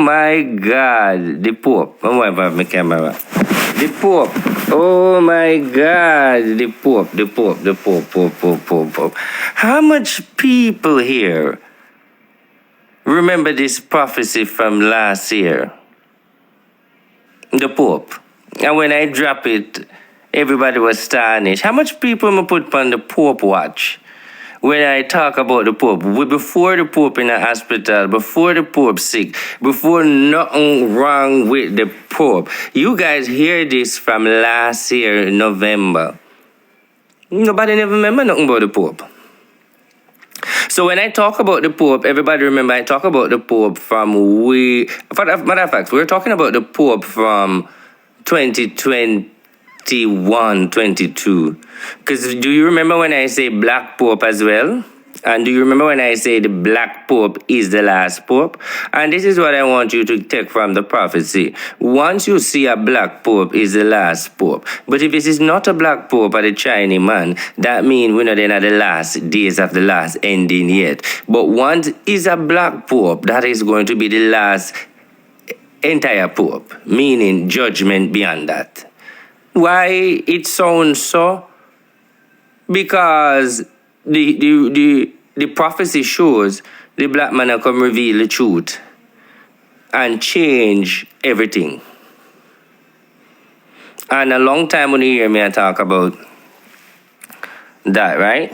my God. The Pope. I'm going to have my camera. The Pope. Oh my God. The Pope. Pope. How much people here remember this prophecy from last year? The Pope. And when I drop it, everybody was astonished. How much people am I put on the Pope watch? When I talk about the Pope, before the Pope in the hospital, before the Pope sick, before nothing wrong with the Pope. You guys hear this from last year in November. Nobody never remember nothing about the Pope. So when I talk about the Pope, everybody remember I talk about the Pope from matter of fact, we're talking about the Pope from 2021, 22. Because do you remember when I say Black Pope as well? And do you remember when I say the Black Pope is the last Pope? And this is what I want you to take from the prophecy. Once you see a Black Pope is the last Pope. But if this is not a Black Pope or the Chinese man, that means we're not in the last days of the last ending yet. But once is a Black Pope, that is going to be the last entire Pope, meaning judgment beyond that. Why it sounds so? Because the prophecy shows the black man will come reveal the truth and change everything. And a long time when you hear me I talk about that, right?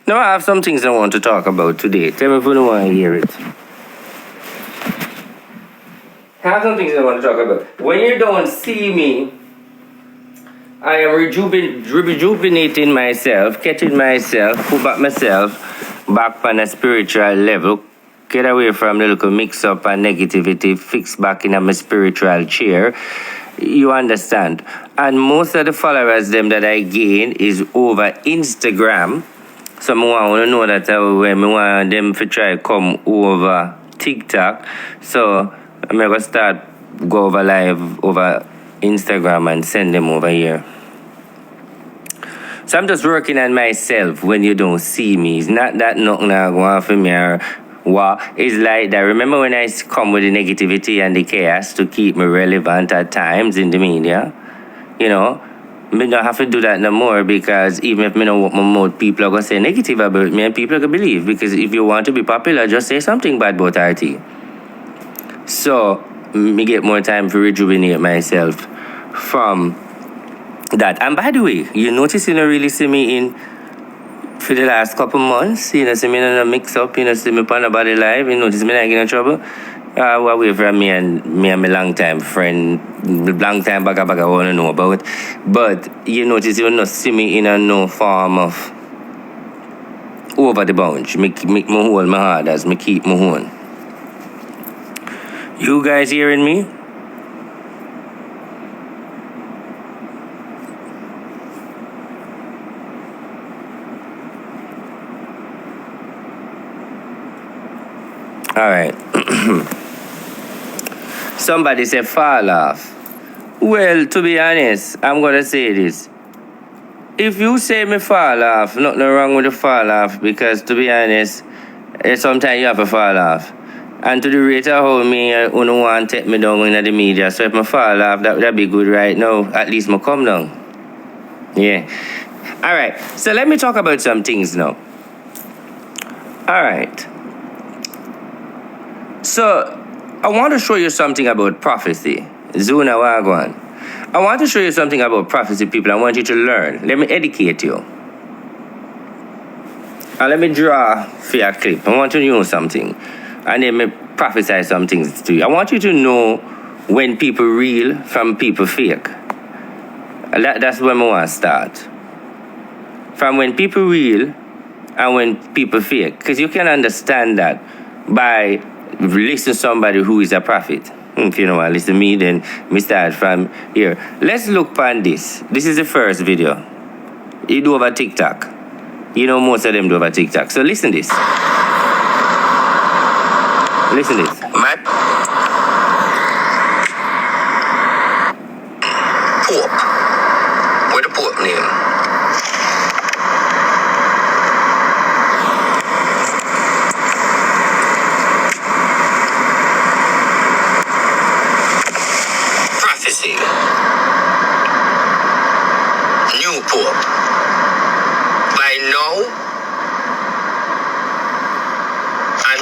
Now I have some things I want to talk about today. Tell me if you don't want to hear it. I have some things I want to talk about. When you don't see me, I am rejuvenating myself, catching myself, put back myself back on a spiritual level, get away from the little mix-up and negativity, fix back in my spiritual chair. You understand? And most of the followers them that I gain is over Instagram. So I want to know that when I want them to try come over TikTok. So I'm going to start go over live over Instagram and send them over here. So I'm just working on myself when you don't see me. It's not that nothing I want for me or what. It's like that. Remember when I come with the negativity and the chaos to keep me relevant at times in the media? You know, I don't have to do that no more because even if I don't want my mouth, people are going to say negative about me and people are going to believe. Because if you want to be popular, just say something bad about RT. So, me get more time to rejuvenate myself from that. And by the way, you notice you don't really see me in for the last couple months. You know, see me in a mix up, you know, see me on a body live, you notice me not getting in trouble. Away from me and my long time friend, long time baga I want to know about. But you notice you don't see me in a no form of over the bounce. Make me hold my hard as me keep my own. You guys hearing me? All right. Somebody said fall off. Well, to be honest, I'm going to say this. If you say me fall off, nothing wrong with the fall off because to be honest, sometimes you have to fall off. And to the rate of how me don't want to take me down in the media, so if I fall off, that'd be good right now. At least I come down. Yeah. All right. So let me talk about some things now. All right. So I want to show you something about prophecy. Zuna Wagwan. I want to show you something about prophecy, people. I want you to learn. Let me educate you. And let me draw for your clip. I want you to know something. And then me prophesy some things to you. I want you to know when people real from people fake. That's where I want to start. From when people real and when people fake. Because you can understand that by listening to somebody who is a prophet. If you don't want to listen to me, then we start from here. Let's look on this. This is the first video. You do over TikTok. You know most of them do over TikTok. So listen to this. Listen to this. Pope. Where the Pope name?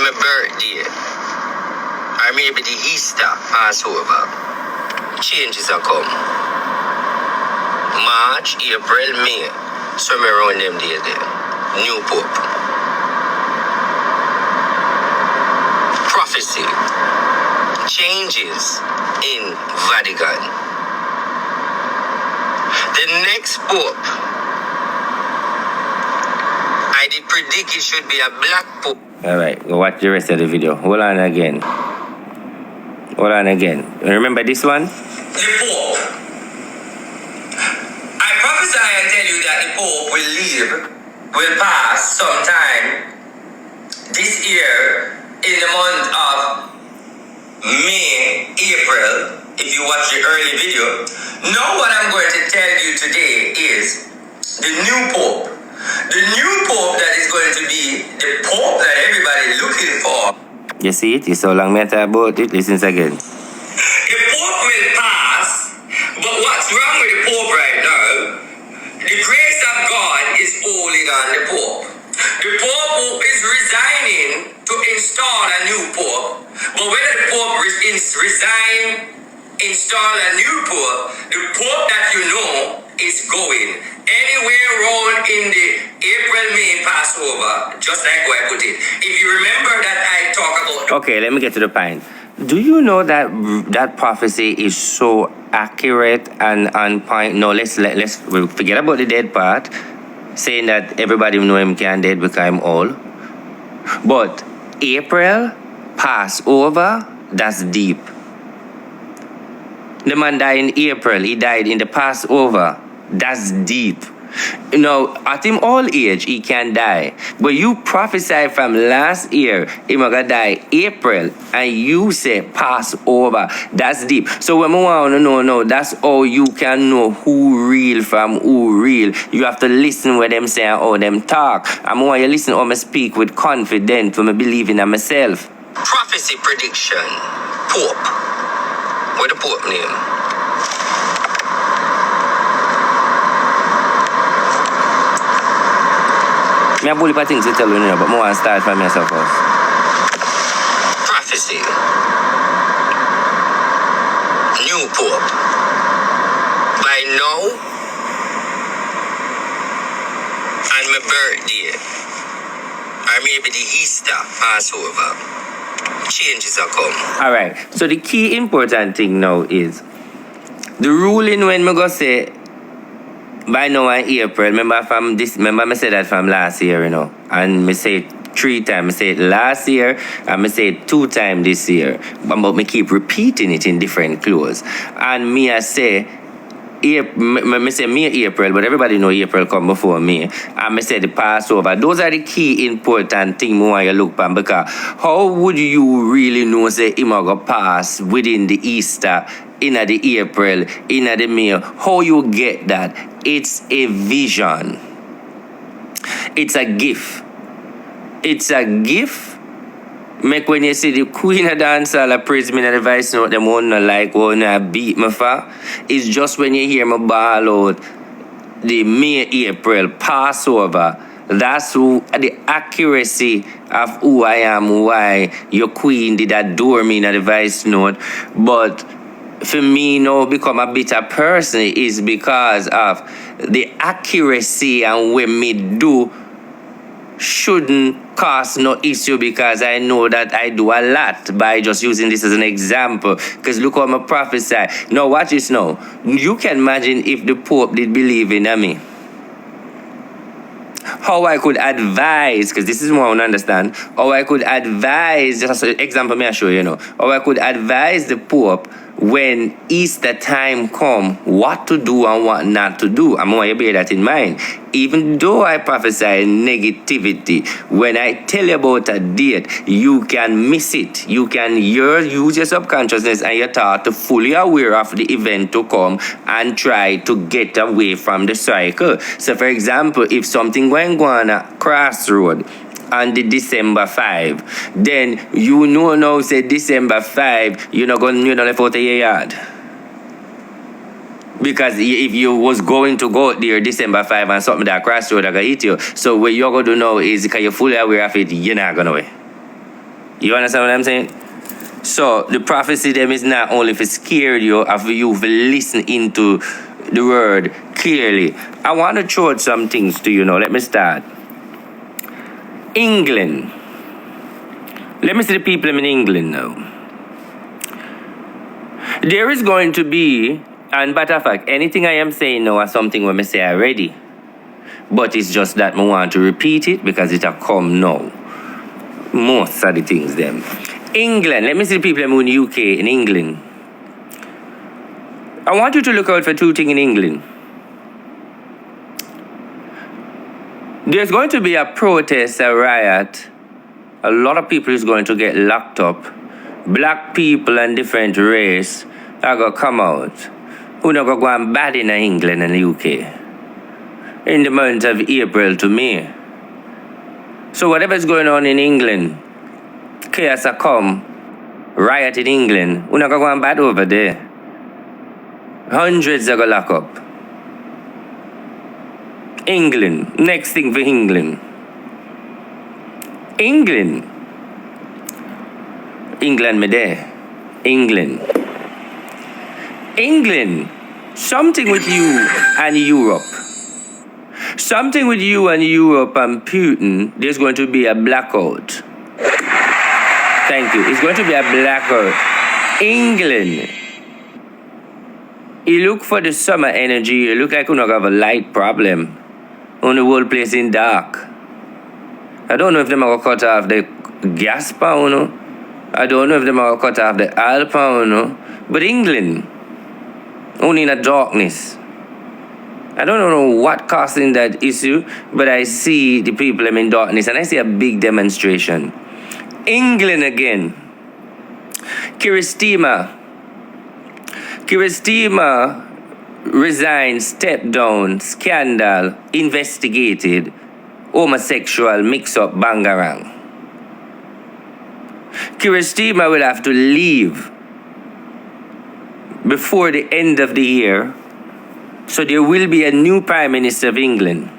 my birthday, or maybe the Easter, Passover, changes are come. March, April, May, somewhere around them days there. New Pope. Prophecy. Changes in Vatican. The next Pope, I did predict it should be a black Pope. Alright, go watch the rest of the video. Hold on again. Remember this one? The Pope. I prophesy and tell you that the Pope will pass sometime this year in the month of May, April, if you watch the early video. Now what I'm going to tell you today is the new Pope. The new Pope that is going to be the Pope that everybody is looking for. You see it? You saw long matter about it? Listen again. The Pope will pass, but what's wrong with the Pope right now? The grace of God is holding on the Pope. The Pope is resigning to install a new Pope, but whether the Pope install a new Pope, the Pope that you know is going anywhere around in the April-May Passover, just like what I put it. If you remember that I talk about... Okay, let me get to the point. Do you know that that prophecy is so accurate and on point? No, let's forget about the dead part, saying that everybody know him can dead because I'm old. But April, Passover, that's deep. The man died in April, he died in the Passover. That's deep. You know, at him old age, he can die. But you prophesied from last year, he gonna die April, and you say Passover. That's deep. So when we want to know now, that's how you can know who real from who real. You have to listen what them say and how them talk. And when you listen how me speak with confidence, when I believe in myself. Prophecy prediction. Pope. What the Pope name? I have a bunch of things to tell you now, but I want to start from myself first. Prophecy. New Pope. By now, on my birthday, or maybe the Easter, Passover, changes are come. Alright, so the key important thing now is the ruling when I go say by now in April, remember I said that from last year, you know, and I say it 3 times. I say it last year and I say it 2 times this year. But me keep repeating it in different clothes. And me I say May April, but everybody know April come before me. And I say the Passover. Those are the key important things when you look at, because how would you really know say it go pass within the Easter, in the April, in the May? How you get that? It's a vision. It's a gift. It's a gift. Make when you see the queen of dancehall a praise me in the voice note, them won't like, won't beat me for. It's just when you hear me ball out the May, April, Passover. That's the accuracy of who I am, why your queen did adore me in the voice note. But for me now become a bitter person is because of the accuracy, and when me do shouldn't cause no issue, because I know that I do a lot by just using this as an example. Because look how I prophesy. Now watch this now. You can imagine if the Pope did believe in me. How I could advise, because this is what I want to understand, how I could advise, just an example may I show you, how I could advise the Pope when Easter time come, what to do and what not to do. I'm going to bear that in mind. Even though I prophesy negativity, when I tell you about a date, you can miss it. You can use your subconsciousness and your thought to fully aware of the event to come and try to get away from the cycle. So for example, if something going on at Crossroad on the December 5, then you know now say December 5, you're not left out of your yard. Because if you was going to go there December 5 and something that Crossroad are gonna hit you, so what you're gonna do now is because you're fully aware of it, you're not gonna wait. You understand what I'm saying? So the prophecy them is not only for scare you, or for you to listen into the word clearly. I want to throw out some things to you now. Let me start. England. Let me see the people in England now. There is going to be, and matter of fact, anything I am saying now is something when I say already. But it's just that I want to repeat it because it will come now. Most of the things them. England, let me see the people in the UK, in England. I want you to look out for two things in England. There's going to be a protest, a riot. A lot of people is going to get locked up. Black people and different race are going to come out. Who not going to go and bad in England and the UK. In the month of April to May. So whatever's going on in England, chaos will come, riot in England. Who not going to go and bad over there. Hundreds are going to lock up. England. Next thing for England. England. England me there. England. England. Something with you and Europe. Something with you and Europe and Putin, there's going to be a blackout. Thank you. It's going to be a blackout. England. You look for the summer energy, you look like you don't have a light problem. On the whole place in dark. I don't know if them are going to cut off the gas pound. I don't know if them are going to cut off the oil pound. But England, only in the darkness. I don't know what causing that issue, but I see the people in darkness and I see a big demonstration. England again. Kiristima resigned, stepped down, scandal, investigated, homosexual mix-up bangarang. Kiristima will have to leave before the end of the year, so there will be a new Prime Minister of England.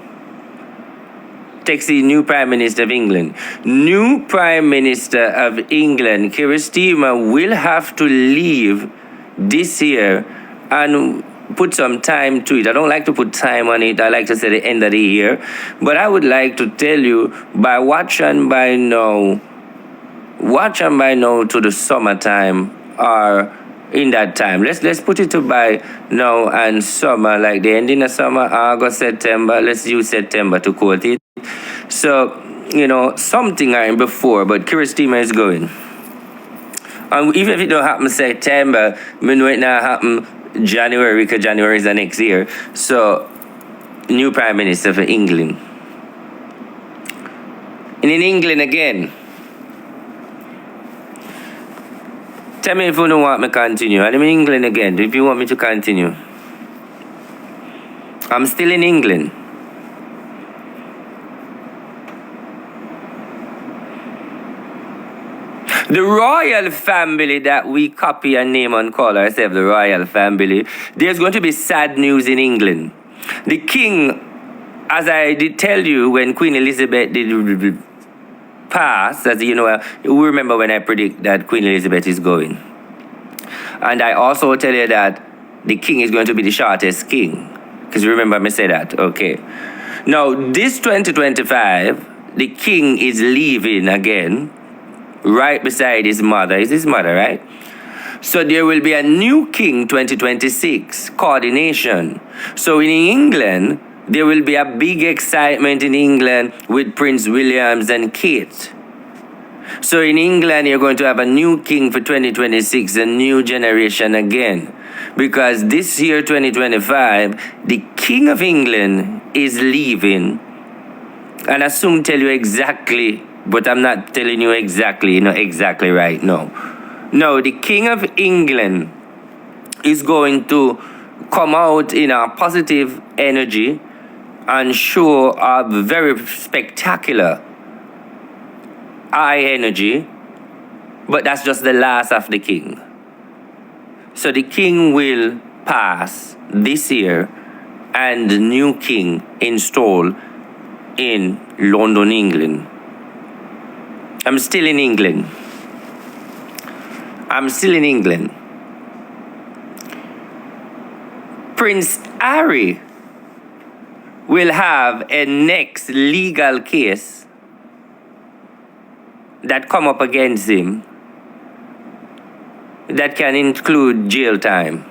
The new Prime Minister of England. New Prime Minister of England, Kiristima, will have to leave this year and put some time to it. I don't like to put time on it. I like to say the end of the year. But I would like to tell you, by watch and by now to the summertime or in that time. Let's put it to by now and summer, like the ending of summer, August, September. Let's use September to quote it. So, something I am before, but Kiristima is going. And even if it don't happen September, I know it not happen January, because January is the next year. So, new Prime Minister for England. And in England again. Tell me if you don't want me to continue. I'm in England again. If you want me to continue. I'm still in England. The royal family that we copy and name and call ourselves the royal family, there's going to be sad news in England. The king, as I did tell you when Queen Elizabeth did pass, as you know, you remember when I predict that Queen Elizabeth is going. And I also tell you that the king is going to be the shortest king. Because remember me say that, okay. Now, this 2025, the king is leaving again. Right beside his mother. Is his mother, right? So there will be a new king 2026, coordination. So in England, there will be a big excitement in England with Prince Williams and Kate. So in England, you're going to have a new king for 2026, a new generation again. Because this year, 2025, the King of England is leaving. And I soon tell you exactly. But I'm not telling you exactly, exactly right, no. No, the King of England is going to come out in a positive energy and show a very spectacular high energy, but that's just the last of the king. So the king will pass this year and the new king installed in London, England. I'm still in England. I'm still in England. Prince Harry will have a next legal case that come up against him that can include jail time.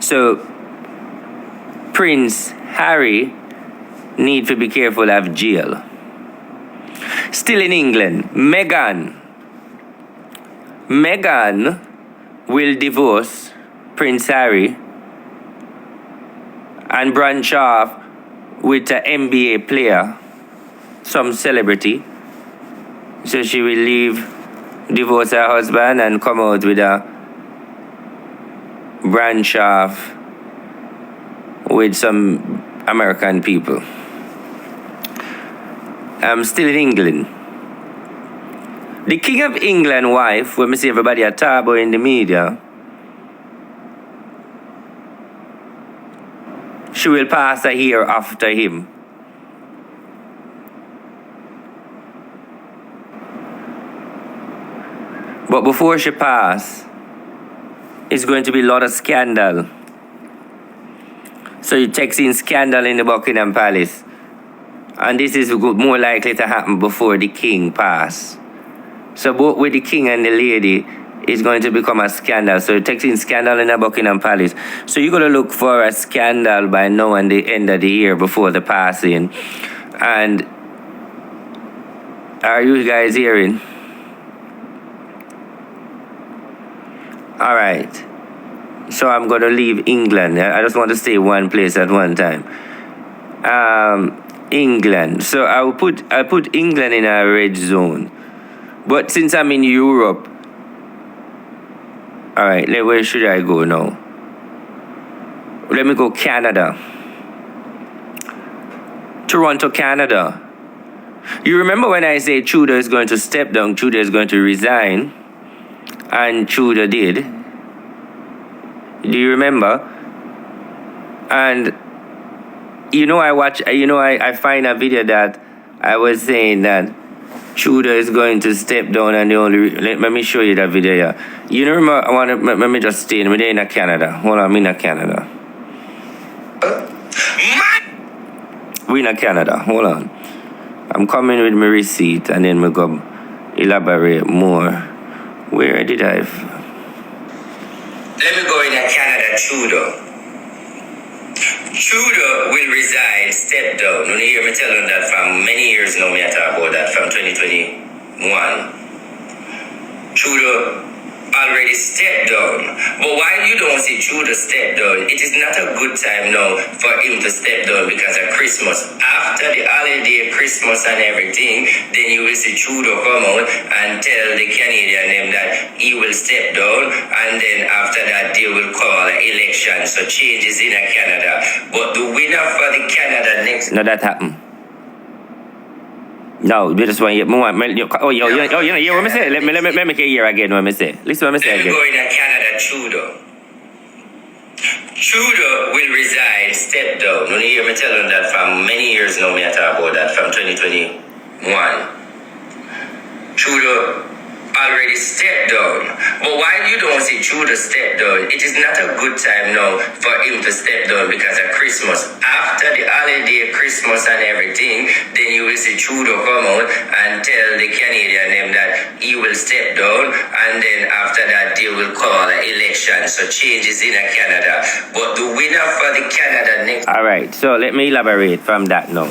So Prince Harry need to be careful of jail. Still in England, Meghan will divorce Prince Harry and branch off with an NBA player, some celebrity. So she will divorce her husband and come out with a branch off with some American people. I'm still in England. The King of England wife, when we see everybody at Tabo in the media, she will pass a year after him. But before she pass, it's going to be a lot of scandal. So you text in scandal in the Buckingham Palace. And this is more likely to happen before the king pass. So both with the king and the lady, it's going to become a scandal. So you text in scandal in the Buckingham Palace. So you're going to look for a scandal by now and the end of the year before the passing. And are you guys hearing? All right. So I'm going to leave England. I just want to stay one place at one time. England. So I put England in a red zone. But since I'm in Europe, all right, where should I go now? Let me go Canada. Toronto, Canada. You remember when I say Trudeau is going to step down, Trudeau is going to resign, and Trudeau did. Do you remember? And I find a video that I was saying that Trudeau is going to step down, and let me show you that video here. You know, remember, let me just stay in Canada. Hold on, I'm in Canada. We're in Canada. Hold on. I'm coming with my receipt, and then we go elaborate more. Where did I? Let me go in Canada, Trudeau. Trudeau will resign, step down. You hear me telling that from many years now, me I talk about that from 2021. Trudeau already stepped down. But while you don't see Trudeau step down, it is not a good time now for him to step down because of Christmas. After the holiday, Christmas and everything, then you will see Trudeau come out and tell the Canadian them that he will step down, and then after that they will call an election. So changes in Canada. But the winner for the Canada next... No, that happened. No, we just want you know what me say? Let me hear again what me say. Listen what me say again. Let me go in Canada, Trudeau. Trudeau will resign, step down. You hear me telling that from many years now, me I talk about that from 2021. Trudeau already stepped down. But while you don't see Trudeau step down, it is not a good time now for him to step down because of Christmas. After the holiday, Christmas and everything, then you will see Trudeau come out and tell the Canadian them that he will step down, and then after that they will call an election. So changes in Canada. But the winner for the Canada next... All right, so let me elaborate from that now.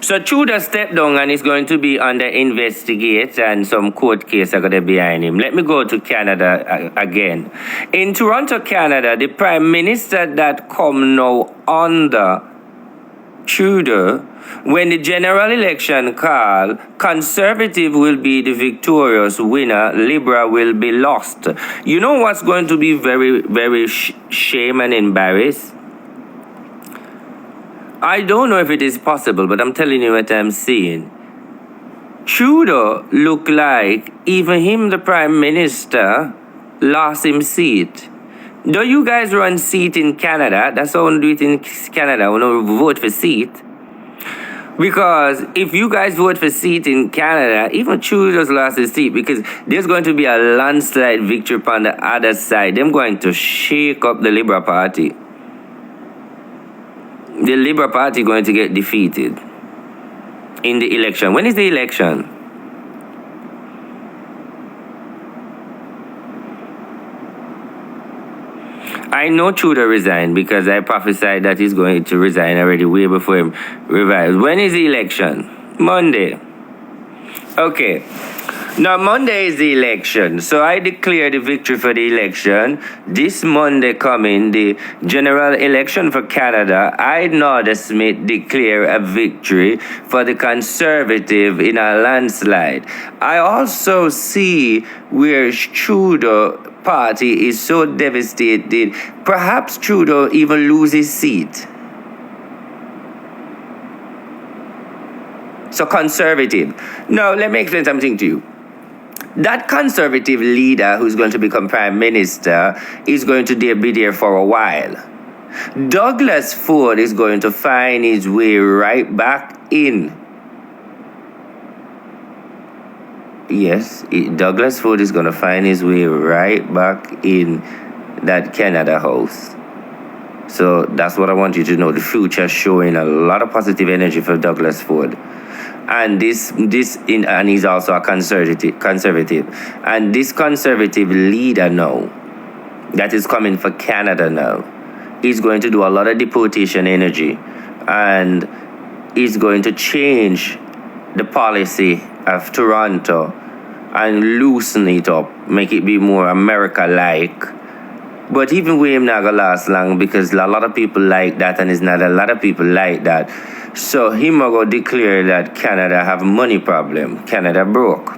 So Trudeau stepped down and is going to be under investigate, and some court case are going to be behind him. Let me go to Canada again. In Toronto, Canada, the Prime Minister that come now under Trudeau, when the general election call, Conservative will be the victorious winner, Liberal will be lost. You know what's going to be very, very shame and embarrassed? I don't know if it is possible, but I'm telling you what I'm seeing. Trudeau look like even him, the Prime Minister, lost him seat. Though you guys run seat in Canada, that's how we do it in Canada, we don't vote for seat. Because if you guys vote for seat in Canada, even Trudeau's lost his seat because there's going to be a landslide victory on the other side. They're going to shake up the Liberal Party. The Liberal Party going to get defeated in the election. When is the election? I know Trudeau resigned because I prophesied that he's going to resign already way before him revives. When is the election? Monday. Okay. Now, Monday is the election. So I declare the victory for the election. This Monday coming, the general election for Canada, I, Norda Smith, declare a victory for the Conservative in a landslide. I also see where Trudeau party is so devastated, perhaps Trudeau even lose his seat. So Conservative. Now, let me explain something to you. That Conservative leader who's going to become Prime Minister is going to be there for a while. Douglas Ford is going to find his way right back in. Yes, Douglas Ford is going to find his way right back in that Canada House. So that's what I want you to know. The future showing a lot of positive energy for Douglas Ford. And and he's also a conservative. And this conservative leader now, that is coming for Canada now, is going to do a lot of deportation energy. And is going to change the policy of Toronto and loosen it up, make it be more America-like. But even with him not gonna last long because a lot of people like that and it's not a lot of people like that. So him go declare that Canada have money problem. Canada broke.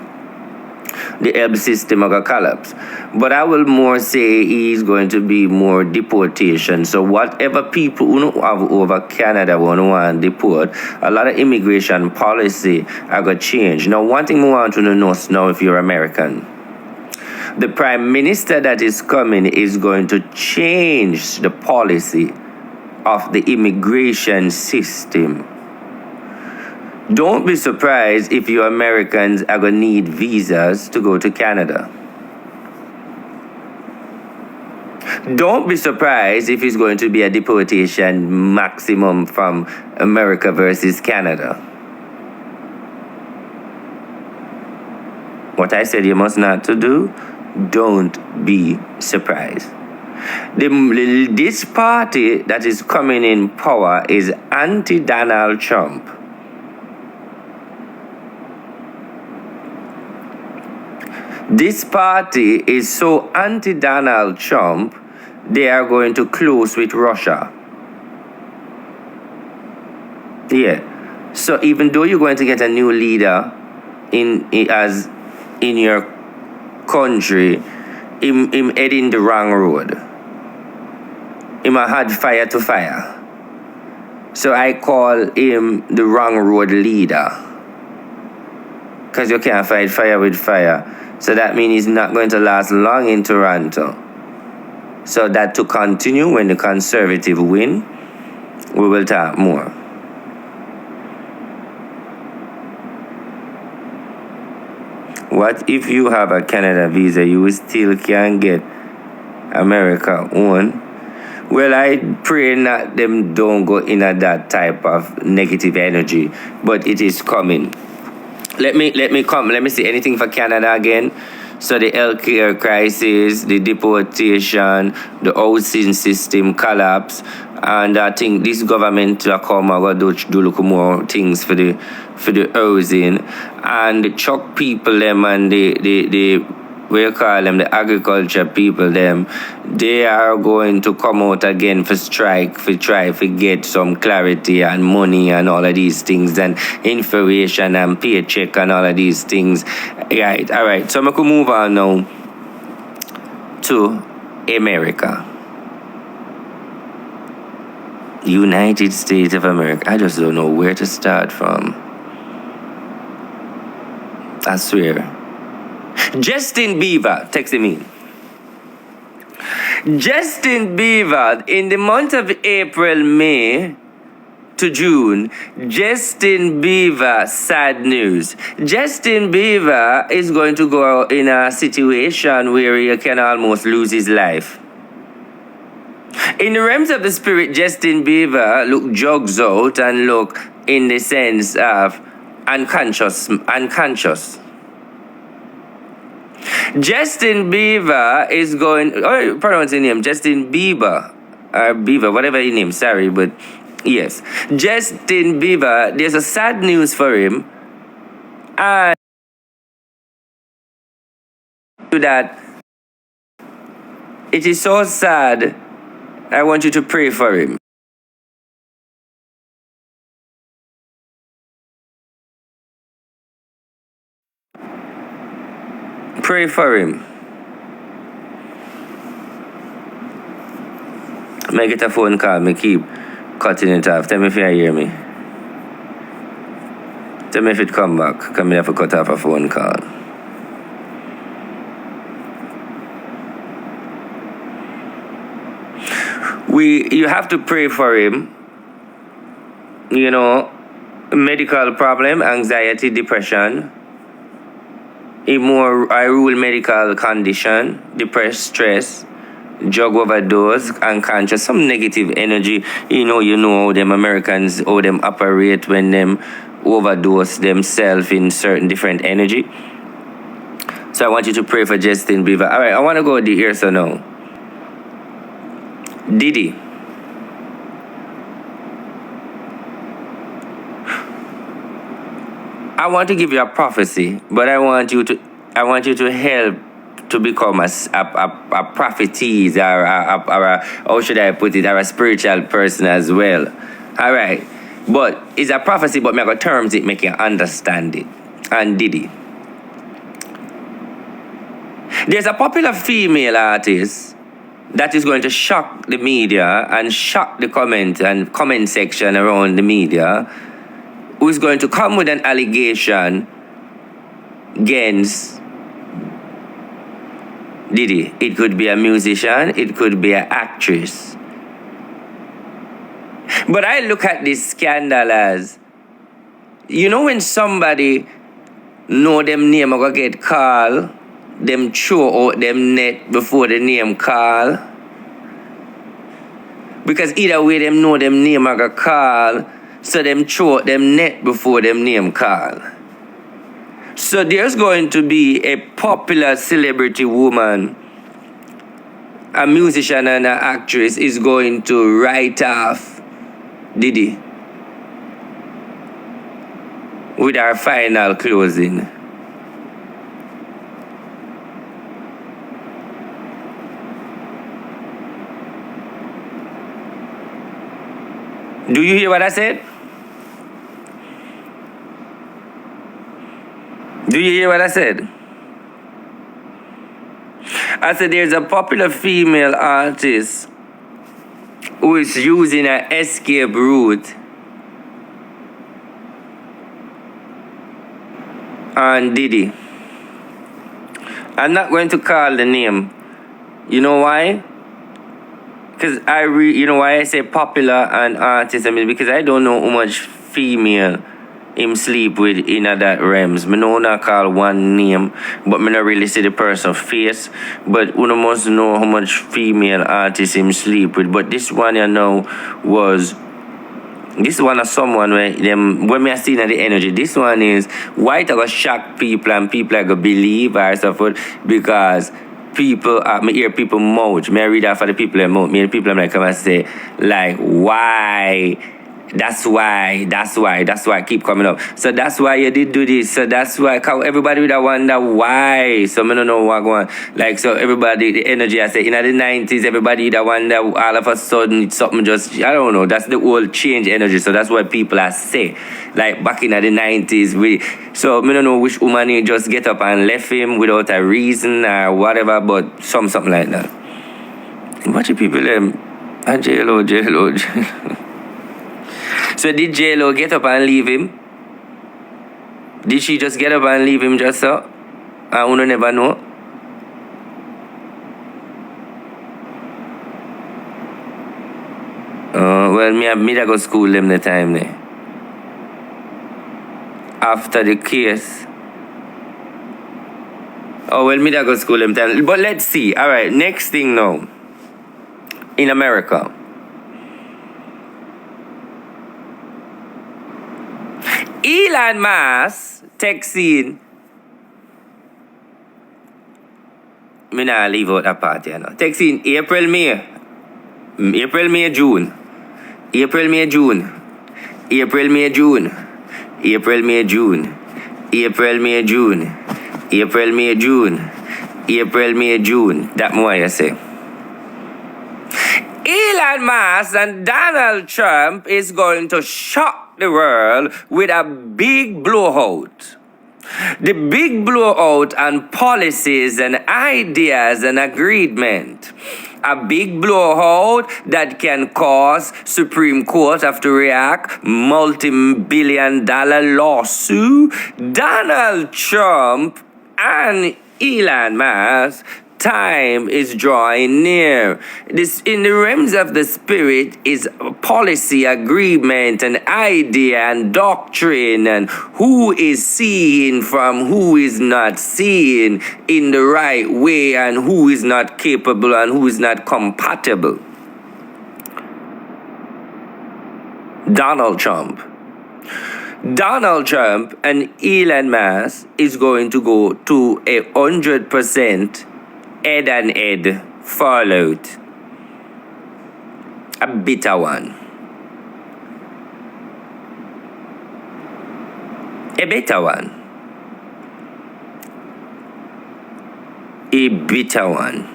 The help system will collapse. But I will more say he's going to be more deportation. So whatever people who have over Canada want to deport, a lot of immigration policy are going to change. Now, one thing we want to know now if you're American, the Prime Minister that is coming is going to change the policy of the immigration system. Don't be surprised if you Americans are going to need visas to go to Canada. Don't be surprised if it's going to be a deportation maximum from America versus Canada. What I said you must not to do, don't be surprised. This party that is coming in power is anti-Donald Trump. This party is so anti-Donald Trump, they are going to close with Russia. Yeah. So even though you're going to get a new leader in your country, him heading the wrong road. Him had fire to fire. So I call him the wrong road leader. Because you can't fight fire with fire. So that means he's not going to last long in Toronto. So that to continue when the Conservative win, we will talk more. What if you have a Canada visa, you still can get America own? Well, I pray not them don't go in at that type of negative energy, but it is coming. Let me see anything for Canada again. So the healthcare crisis, the deportation, the housing system collapse, and I think this government will come and do look more things for the housing, and the truck people them and the what you call them, the agriculture people them, they are going to come out again for strike, for try to get some clarity and money and all of these things and information and paycheck and all of these things. Right, all right. So I'm going to move on now to America. United States of America. I just don't know where to start from. I swear. Justin Bieber, texting me. Justin Bieber, in the month of April, May, to June, Justin Bieber, sad news. Justin Bieber is going to go in a situation where he can almost lose his life. In the realms of the spirit, Justin Bieber look jogs out and look in the sense of unconscious. Justin Bieber is going, pronounce his name, Justin Bieber, or Bieber, whatever his name, sorry, but yes. Justin Bieber, there's a sad news for him, and that it is so sad, I want you to pray for him. Pray for him. May get a phone call, me keep cutting it off. Tell me if you hear me. Tell me if it come back, because I have to cut off a phone call. You have to pray for him. You know, medical problem, anxiety, depression. I rule medical condition, depressed, stress, drug overdose, unconscious, some negative energy. You know how them Americans, how them operate when them overdose themselves in certain different energy. So I want you to pray for Justin Bieber. All right, I want to go the ears now. Diddy. I want to give you a prophecy, but I want you to help to become a prophetess or how should I put it, or a spiritual person as well. All right, but it's a prophecy, but me got terms it make you understand it. And Diddy, there's a popular female artist that is going to shock the media and shock the comment section around the media, who is going to come with an allegation against Diddy. It could be a musician, it could be an actress. But I look at this scandal as, when somebody know them name are gonna get called, them throw out them net before the name call. Because either way them know them name are gonna call, so them throw out them net before them name call. So there's going to be a popular celebrity woman, a musician and an actress is going to write off Diddy with our final closing. Do you hear what I said? Do you hear what I said? I said there's a popular female artist who is using an escape route on Diddy. I'm not going to call the name. You know why? Because you know why I say popular and artist? I mean, because I don't know how much female him sleep with in that realms. Me know not call one name, but me not really see the person's face. But you must know how much female artists him sleep with. But this one this one is someone where when me see the energy, this one is why it gonna shock people and people are gonna believe or so because people, me hear people mouth. Me read that for the people in mouth. Me hear people like come and say like why. That's why keep coming up. So that's why you did do this. So that's why everybody would wonder why. So I don't know what going. Like so everybody the energy I say in the 90s everybody would wonder all of a sudden it's something just I don't know. That's the whole change energy. So that's what people are say. Like back in the 90s so I don't know which woman he just get up and left him without a reason or whatever, but something like that. Watch the people JLo. So did J-Lo get up and leave him? Did she just get up and leave him just so? I will never know. Well, me da go school them the time there. After the case. Oh, well, me da go school them time. But let's see. All right, next thing now. In America. Elon Musk texting. Me nah leave out that part, you know. Texting April, May, June. April, May, June. April, May, June. April, May, June. April, May, June. April, May, June. April, May, June. That more you say. Elon Musk and Donald Trump is going to shock the world with a big blowout. The big blowout on policies and ideas and agreement. A big blowout that can cause Supreme Court have to react, multi-billion-dollar lawsuit. Donald Trump and Elon Musk, time is drawing near. This in the realms of the spirit is policy, agreement, and idea and doctrine, and who is seeing from who is not seeing in the right way, and who is not capable and who is not compatible. Donald Trump and Elon Musk is going to go to 100% head and head fallout. A bitter one. A bitter one. A bitter one.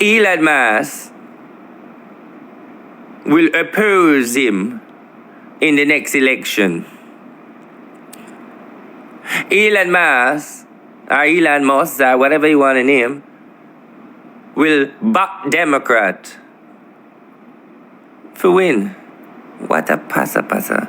Elon Musk will oppose him in the next election. Elon Musk, or Elon Musk, or whatever you want to name, will back Democrat for win. What a passa.